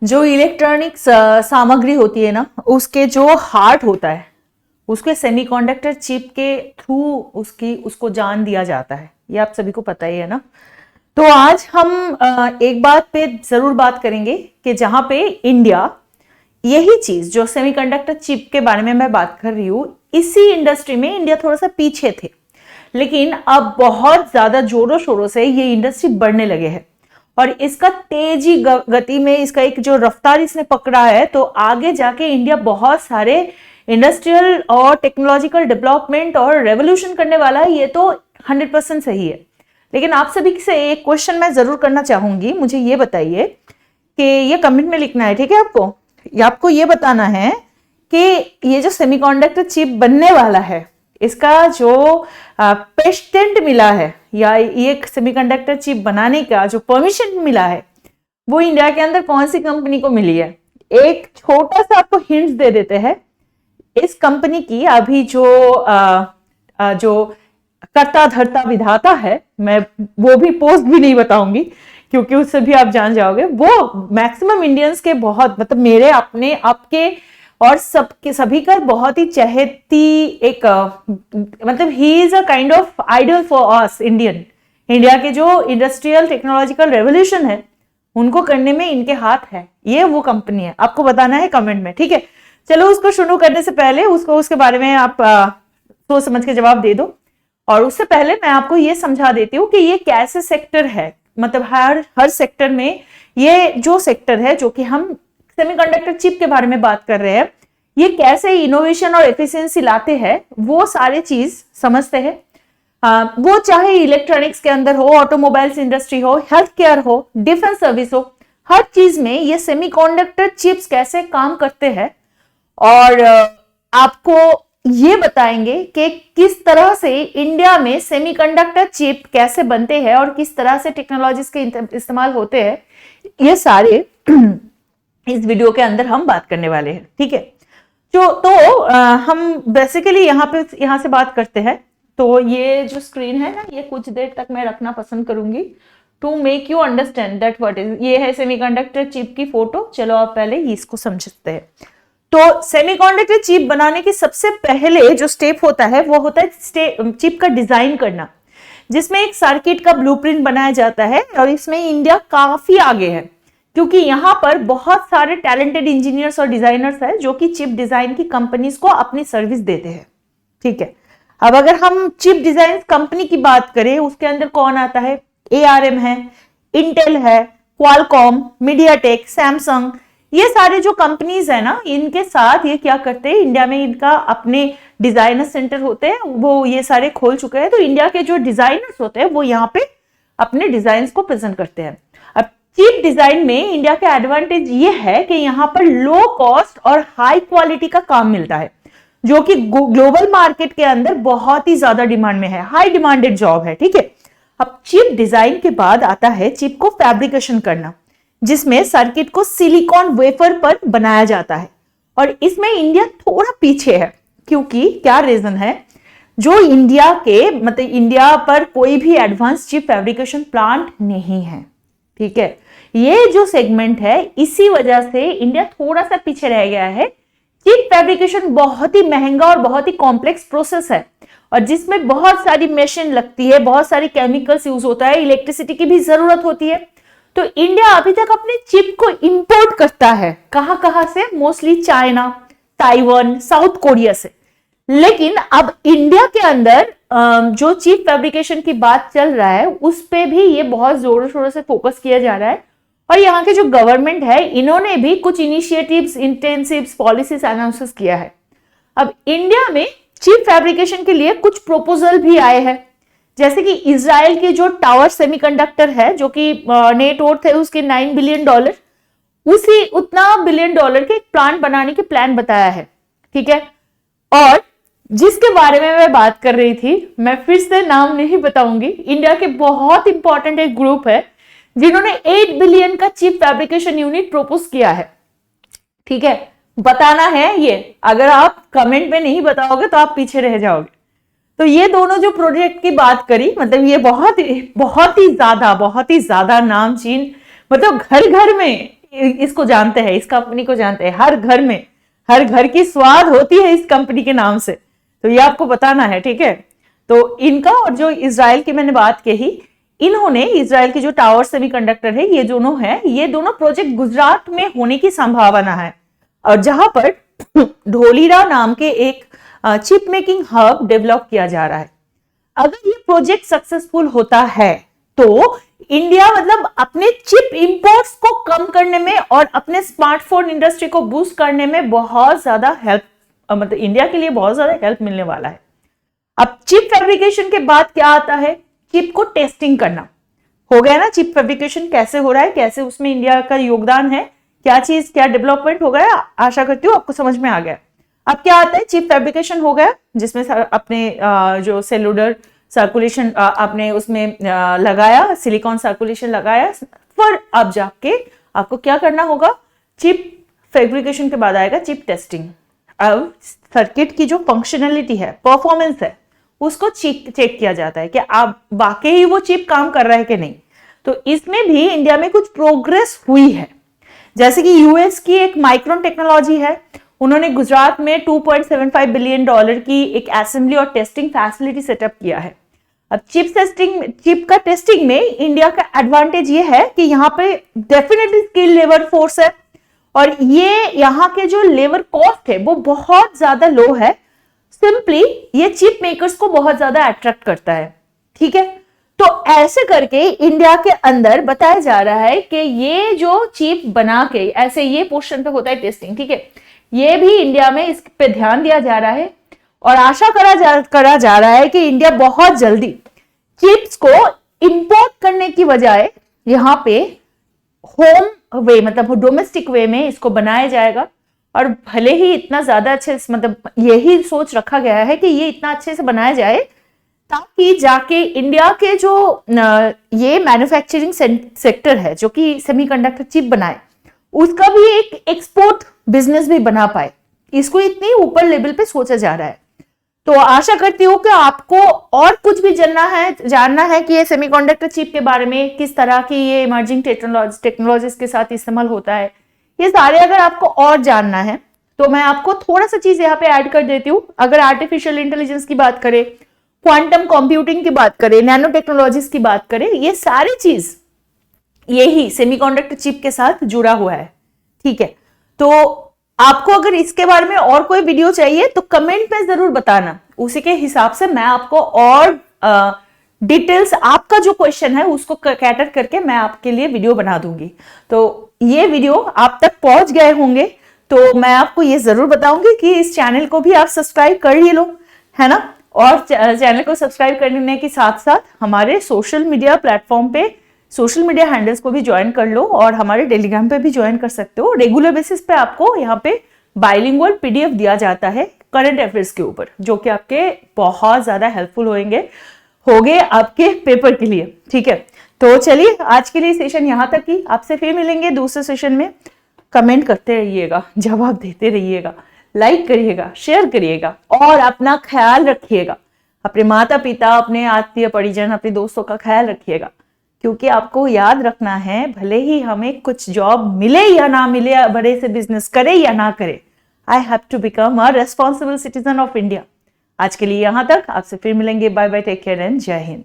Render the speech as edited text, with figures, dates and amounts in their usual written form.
जो इलेक्ट्रॉनिक्स सामग्री होती है ना, उसके जो हार्ट होता है उसके सेमीकंडक्टर चिप के थ्रू उसको जान दिया जाता है। ये आप सभी को पता ही है ना। तो आज हम एक बात पे जरूर बात करेंगे कि जहां पे इंडिया यही चीज जो सेमीकंडक्टर चिप के बारे में मैं बात कर रही हूं, इसी इंडस्ट्री में इंडिया थोड़ा सा पीछे थे, लेकिन अब बहुत ज्यादा जोरों शोरों से ये इंडस्ट्री बढ़ने लगे हैं और इसका तेजी गति में इसका एक जो रफ्तार इसने पकड़ा है, तो आगे जाके इंडिया बहुत सारे इंडस्ट्रियल और टेक्नोलॉजिकल डेवलपमेंट और रेवोल्यूशन करने वाला है। ये तो 100% सही है। लेकिन आप सभी से एक क्वेश्चन मैं जरूर करना चाहूंगी, मुझे ये बताइए कि ये कमेंट में लिखना है, ठीक है? आपको ये बताना है कि ये जो सेमीकंडक्टर चिप बनने वाला है, इसका जो पेटेंट मिला है या ये सेमीकंडक्टर चिप बनाने का जो परमिशन मिला है, वो इंडिया के अंदर कौन सी कंपनी को मिली है? एक छोटा सा आपको हिंट दे देते हैं। इस कंपनी की अभी जो कर्ता धर्ता विधाता है, मैं वो भी पोस्ट भी नहीं बताऊंगी क्योंकि उससे भी आप जान जाओगे। वो मैक्सिमम इंडियंस के बहुत, मतलब मेरे अपने आपके और सबके सभी का बहुत ही चहेती एक मतलब he is a kind of idol for us India के जो इंडस्ट्रियल टेक्नोलॉजिकल रेवोल्यूशन है उनको करने में इनके हाथ है। ये वो कंपनी है, आपको बताना है कमेंट में, ठीक है? चलो, उसको शुरू करने से पहले उसके बारे में आप सोच समझ के जवाब दे दो। और उससे पहले मैं आपको ये समझा देती हूँ कि ये कैसे सेक्टर है। मतलब हर सेक्टर में ये जो सेक्टर है, जो कि हम सेमीकंडक्टर चिप के बारे में बात कर रहे हैं, ये कैसे इनोवेशन और एफिशिएंसी लाते हैं, वो सारे चीज समझते हैं। वो चाहे इलेक्ट्रॉनिक्स के अंदर हो, ऑटोमोबाइल्स इंडस्ट्री हो, हेल्थ केयर हो, डिफेंस सर्विस हो, हर चीज में ये सेमीकंडक्टर चिप्स कैसे काम करते हैं। और आपको ये बताएंगे कि किस तरह से इंडिया में सेमीकंडक्टर चिप कैसे बनते हैं और किस तरह से टेक्नोलॉजीज के इस्तेमाल होते हैं। ये सारे इस वीडियो के अंदर हम बात करने वाले हैं, ठीक है? हम बेसिकली यहाँ से बात करते हैं। तो ये जो स्क्रीन है ना, ये कुछ देर तक मैं रखना पसंद करूंगी to make you understand that what is. ये है सेमीकंडक्टर चिप की फोटो। चलो आप पहले इसको समझते हैं। तो सेमीकंडक्टर चिप बनाने के सबसे पहले जो स्टेप होता है वो होता है चिप का डिजाइन करना, जिसमें एक सर्किट का ब्लूप्रिंट बनाया जाता है। और इसमें इंडिया काफी आगे है क्योंकि यहाँ पर बहुत सारे टैलेंटेड इंजीनियर्स और डिजाइनर्स हैं जो कि चिप डिजाइन की कंपनीज को अपनी सर्विस देते हैं, ठीक है? अब अगर हम चिप डिजाइन कंपनी की बात करें, उसके अंदर कौन आता है? ARM है, इंटेल है, क्वालकॉम, मीडियाटेक, सैमसंग, ये सारे जो कंपनीज है ना, इनके साथ ये क्या करते हैं, इंडिया में इनका अपने डिजाइनर सेंटर होते हैं, वो ये सारे खोल चुके हैं। तो इंडिया के जो डिजाइनर्स होते हैं वो यहाँ पे अपने डिजाइन को प्रेजेंट करते हैं। अब चिप डिजाइन में इंडिया का एडवांटेज ये है कि यहाँ पर लो कॉस्ट और हाई क्वालिटी का काम मिलता है, जो कि ग्लोबल मार्केट के अंदर बहुत ही ज्यादा डिमांड में है, हाई डिमांडेड जॉब है, ठीक है? अब चिप डिजाइन के बाद आता है चिप को फैब्रिकेशन करना, जिसमें सर्किट को सिलिकॉन वेफर पर बनाया जाता है। और इसमें इंडिया थोड़ा पीछे है क्योंकि क्या रीजन है, जो इंडिया पर कोई भी एडवांस चिप फैब्रिकेशन प्लांट नहीं है, ठीक है? ये जो सेगमेंट है, इसी वजह से इंडिया थोड़ा सा पीछे रह गया है। चिप फैब्रिकेशन बहुत ही महंगा और बहुत ही कॉम्प्लेक्स प्रोसेस है और जिसमें बहुत सारी मशीन लगती है, बहुत सारी केमिकल्स यूज होता है, इलेक्ट्रिसिटी की भी जरूरत होती है। तो इंडिया अभी तक अपने चिप को इंपोर्ट करता है। कहां से? Mostly China, Taiwan, south Korea से। लेकिन अब इंडिया के अंदर जो चिप फैब्रिकेशन की बात चल रहा है, उस पे भी ये बहुत जोरों शोरों से फोकस किया जा रहा है। और यहाँ के जो गवर्नमेंट है, इन्होंने भी कुछ इनिशिएटिव्स, इंटेंसिव्स, पॉलिसीज अनाउंस किया है। अब इंडिया में चिप फैब्रिकेशन के लिए कुछ प्रपोजल भी आए हैं, जैसे कि इजराइल के जो टावर सेमीकंडक्टर है, जो कि नेट वर्थ है उसके $9 बिलियन, उतना $1 बिलियन के एक प्लांट बनाने के प्लान बताया है, ठीक है? और जिसके बारे में मैं बात कर रही थी, मैं फिर से नाम नहीं बताऊंगी, इंडिया के बहुत इंपॉर्टेंट एक ग्रुप है जिन्होंने 8 बिलियन का चिप फैब्रिकेशन यूनिट प्रपोज किया है, ठीक है? बताना है ये, अगर आप कमेंट में नहीं बताओगे तो आप पीछे रह जाओगे। तो ये दोनों जो प्रोजेक्ट की बात करी, मतलब ये बहुत ही ज्यादा नामचीन, मतलब घर घर में इसको जानते हैं, इस कंपनी को जानते हैं, हर घर में, हर घर की स्वाद होती है इस कंपनी के नाम से, तो ये आपको बताना है, ठीक है। तो इनका और जो इजराइल की मैंने बात कही, इन्होंने इजराइल की जो टावर सेमीकंडक्टर है, ये दोनों है, ये दोनों प्रोजेक्ट गुजरात में होने की संभावना है, और जहां पर ढोलीरा नाम के एक चिप मेकिंग हब डेवलप किया जा रहा है। अगर ये प्रोजेक्ट सक्सेसफुल होता है तो इंडिया मतलब अपने चिप इंपोर्ट्स को कम करने में और अपने स्मार्टफोन इंडस्ट्री को बूस्ट करने में बहुत ज्यादा हेल्प, मतलब इंडिया के लिए बहुत ज्यादा हेल्प मिलने वाला है। अब चिप फैब्रिकेशन के बाद क्या आता है, चिप को टेस्टिंग करना। हो गया ना, चिप फैब्रिकेशन कैसे हो रहा है, कैसे उसमें इंडिया का योगदान है, क्या चीज, क्या डेवलपमेंट हो गया, आशा करती हूँ आपको समझ में आ गया। अब क्या आता है, चिप फैब्रिकेशन हो गया, जिसमें अपने जो सेलुलर सर्कुलेशन आपने उसमें लगाया, सिलिकॉन सर्कुलेशन लगाया, पर अब जाके आपको क्या करना होगा, चिप फैब्रिकेशन के बाद आएगा चिप टेस्टिंग। अब सर्किट की जो फंक्शनलिटी है, परफॉर्मेंस है, उसको चेक किया जाता है कि आप वाकई वो चिप काम कर रहा है कि नहीं। तो इसमें भी इंडिया में कुछ प्रोग्रेस हुई है, जैसे कि यूएस की एक माइक्रोन टेक्नोलॉजी है, उन्होंने गुजरात में $2.75 बिलियन की एक असेंबली और टेस्टिंग फैसिलिटी सेटअप किया है। अब चिप का टेस्टिंग में इंडिया का एडवांटेज ये है कि यहाँ पे डेफिनेटली स्किल लेबर फोर्स है, और ये यहाँ के जो लेबर कॉस्ट है वो बहुत ज्यादा लो है। सिंपली ये चिप मेकर्स को बहुत ज्यादा अट्रैक्ट करता है, ठीक है। तो ऐसे करके इंडिया के अंदर बताया जा रहा है कि ये जो चिप बना के ऐसे ये पोर्शन पे होता है टेस्टिंग, ठीक है, ये भी इंडिया में इस पे ध्यान दिया जा रहा है, और आशा करा जा रहा है कि इंडिया बहुत जल्दी चिप्स को इंपोर्ट करने की बजाय यहाँ पे होम वे, मतलब डोमेस्टिक वे में इसको बनाया जाएगा। और भले ही इतना ज्यादा अच्छे, मतलब यही सोच रखा गया है कि ये इतना अच्छे से बनाया जाए ताकि जाके इंडिया के जो ये मैन्युफैक्चरिंग सेक्टर है जो कि सेमीकंडक्टर चिप बनाए, उसका भी एक एक्सपोर्ट बिजनेस भी बना पाए। इसको इतनी ऊपर लेवल पे सोचा जा रहा है। तो आशा करती हूँ कि आपको और कुछ भी जानना है कि ये सेमीकंडक्टर चिप के बारे में, किस तरह की ये इमर्जिंग टेक्नोलॉजीज के साथ इस्तेमाल होता है, ये सारे अगर आपको और जानना है तो मैं आपको थोड़ा सा चीज यहाँ पे ऐड कर देती हूँ। अगर आर्टिफिशियल इंटेलिजेंस की बात करें, क्वांटम कंप्यूटिंग की बात करें, नैनो टेक्नोलॉजीज की बात करें, ये सारी चीज यही सेमीकंडक्टर चिप के साथ जुड़ा हुआ है, ठीक है। तो आपको अगर इसके बारे में और कोई वीडियो चाहिए तो कमेंट में जरूर बताना, उसी के हिसाब से मैं आपको और डिटेल्स, आपका जो क्वेश्चन है उसको कैटर करके मैं आपके लिए वीडियो बना दूंगी। तो ये वीडियो आप तक पहुंच गए होंगे तो मैं आपको ये जरूर बताऊंगी कि इस चैनल को भी आप सब्सक्राइब कर ही लो, है ना। और चैनल को सब्सक्राइब करने के साथ साथ हमारे सोशल मीडिया प्लेटफॉर्म पे सोशल मीडिया हैंडल्स को भी ज्वाइन कर लो, और हमारे टेलीग्राम पे भी ज्वाइन कर सकते हो। रेगुलर बेसिस पे आपको यहाँ पे बाइलिंगुअल पीडीएफ दिया जाता है करंट अफेयर्स के ऊपर, जो कि आपके बहुत ज्यादा हेल्पफुल होंगे आपके पेपर के लिए, ठीक है। तो चलिए आज के लिए सेशन यहाँ तक ही, आपसे फिर मिलेंगे दूसरे सेशन में। कमेंट करते रहिएगा, जवाब देते रहिएगा, लाइक करिएगा, शेयर करिएगा, और अपना ख्याल रखिएगा। अपने माता पिता, अपने आत्मीय परिजन, अपने दोस्तों का ख्याल रखिएगा, क्योंकि आपको याद रखना है, भले ही हमें कुछ जॉब मिले या ना मिले, बड़े से बिजनेस करे या ना करे, I have to become a responsible citizen of India. आज के लिए यहाँ तक, आपसे फिर मिलेंगे। Bye bye, take care and जय हिंद।